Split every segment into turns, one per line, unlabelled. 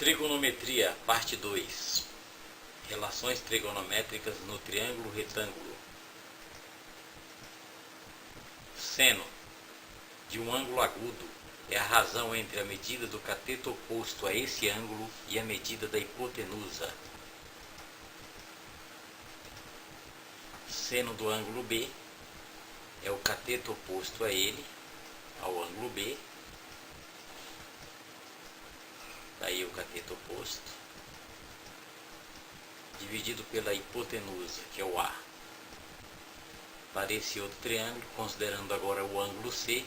Trigonometria, parte 2. Relações trigonométricas no triângulo retângulo. Seno de um ângulo agudo é a razão entre a medida do cateto oposto a esse ângulo e a medida da hipotenusa. Seno do ângulo B é o cateto oposto a ele, ao ângulo B. Daí o cateto oposto, dividido pela hipotenusa, que é o A. Para esse outro triângulo, considerando agora o ângulo C,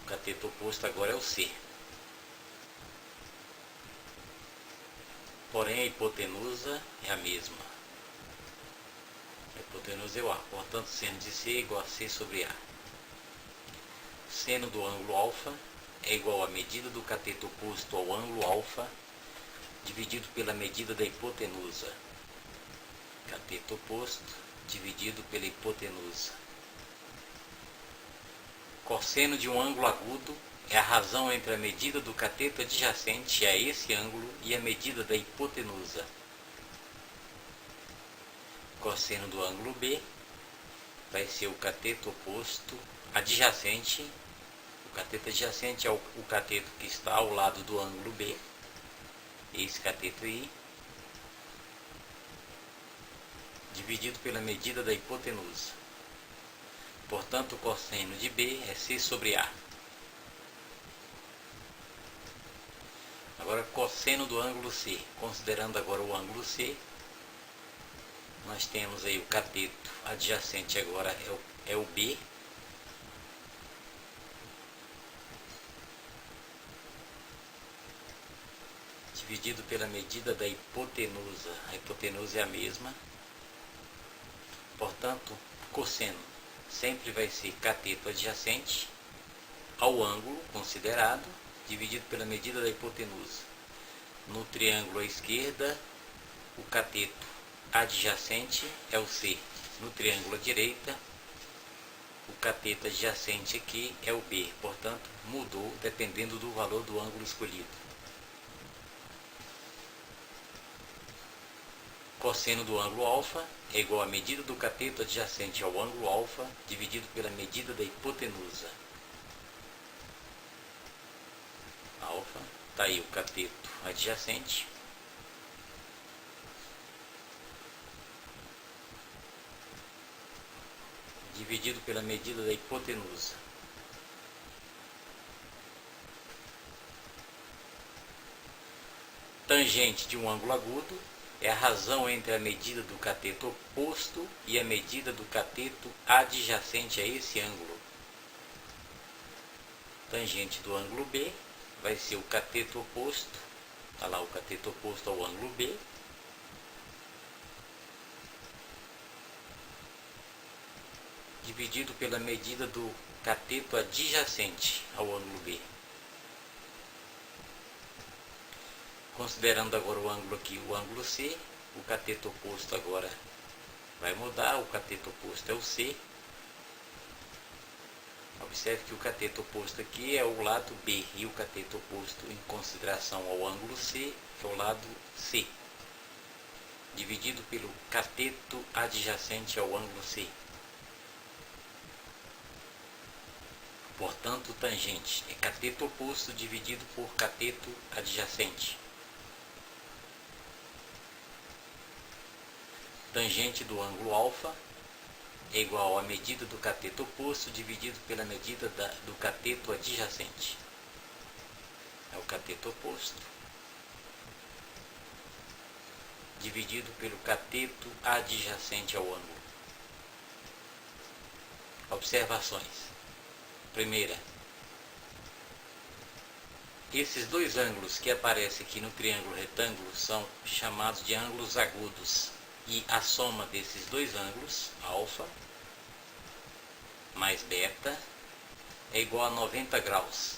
o cateto oposto agora é o C. Porém, a hipotenusa é a mesma. A hipotenusa é o A. Portanto, seno de C é igual a C sobre A. Seno do ângulo alfa é igual à medida do cateto oposto ao ângulo alfa, dividido pela medida da hipotenusa. Cateto oposto dividido pela hipotenusa. Cosseno de um ângulo agudo é a razão entre a medida do cateto adjacente a esse ângulo e a medida da hipotenusa. Cosseno do ângulo B vai ser o cateto oposto adjacente. O cateto adjacente é o cateto que está ao lado do ângulo B. Esse cateto I, dividido pela medida da hipotenusa. Portanto, o cosseno de B é C sobre A. Agora, cosseno do ângulo C. Considerando agora o ângulo C, nós temos aí o cateto adjacente agora é o B. Dividido pela medida da hipotenusa. A hipotenusa é a mesma. Portanto, cosseno sempre vai ser cateto adjacente ao ângulo considerado, dividido pela medida da hipotenusa. No triângulo à esquerda, o cateto adjacente é o C. No triângulo à direita, o cateto adjacente aqui é o B. Portanto, mudou dependendo do valor do ângulo escolhido. Cosseno do ângulo alfa é igual à medida do cateto adjacente ao ângulo alfa, dividido pela medida da hipotenusa. Alfa, está aí o cateto adjacente. Dividido pela medida da hipotenusa. Tangente de um ângulo agudo é a razão entre a medida do cateto oposto e a medida do cateto adjacente a esse ângulo. Tangente do ângulo B vai ser o cateto oposto, está lá o cateto oposto ao ângulo B, dividido pela medida do cateto adjacente ao ângulo B. Considerando agora o ângulo aqui, o ângulo C, o cateto oposto agora vai mudar, o cateto oposto é o C. Observe que o cateto oposto aqui é o lado B e o cateto oposto em consideração ao ângulo C é o lado C, dividido pelo cateto adjacente ao ângulo C. Portanto, tangente é cateto oposto dividido por cateto adjacente. Tangente do ângulo alfa é igual à medida do cateto oposto dividido pela medida do cateto adjacente. É o cateto oposto dividido pelo cateto adjacente ao ângulo. Observações. Primeira, esses dois ângulos que aparecem aqui no triângulo retângulo são chamados de ângulos agudos. E a soma desses dois ângulos, alfa mais beta, é igual a 90 graus.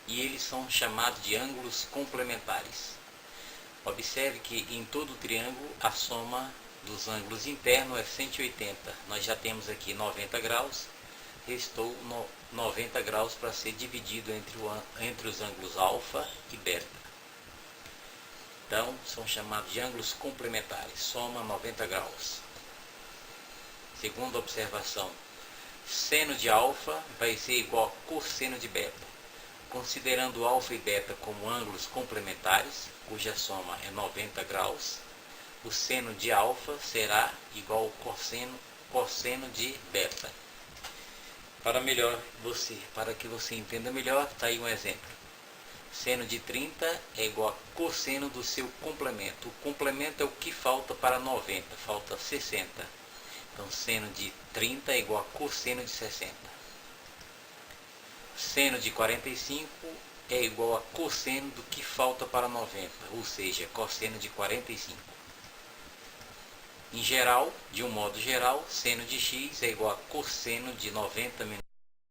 E eles são chamados de ângulos complementares. Observe que em todo o triângulo a soma dos ângulos internos é 180. Nós já temos aqui 90 graus. restou 90 graus para ser dividido entre os ângulos alfa e beta. Então, são chamados de ângulos complementares, soma 90 graus. Segunda observação, seno de alfa vai ser igual a cosseno de beta. Considerando alfa e beta como ângulos complementares, cuja soma é 90 graus, o seno de alfa será igual ao cosseno de beta. Para que você entenda melhor, está aí um exemplo. Seno de 30 é igual a cosseno do seu complemento. O complemento é o que falta para 90, falta 60. Então, seno de 30 é igual a cosseno de 60. Seno de 45 é igual a cosseno do que falta para 90, ou seja, cosseno de 45. Em geral, de um modo geral, seno de x é igual a cosseno de 90 menos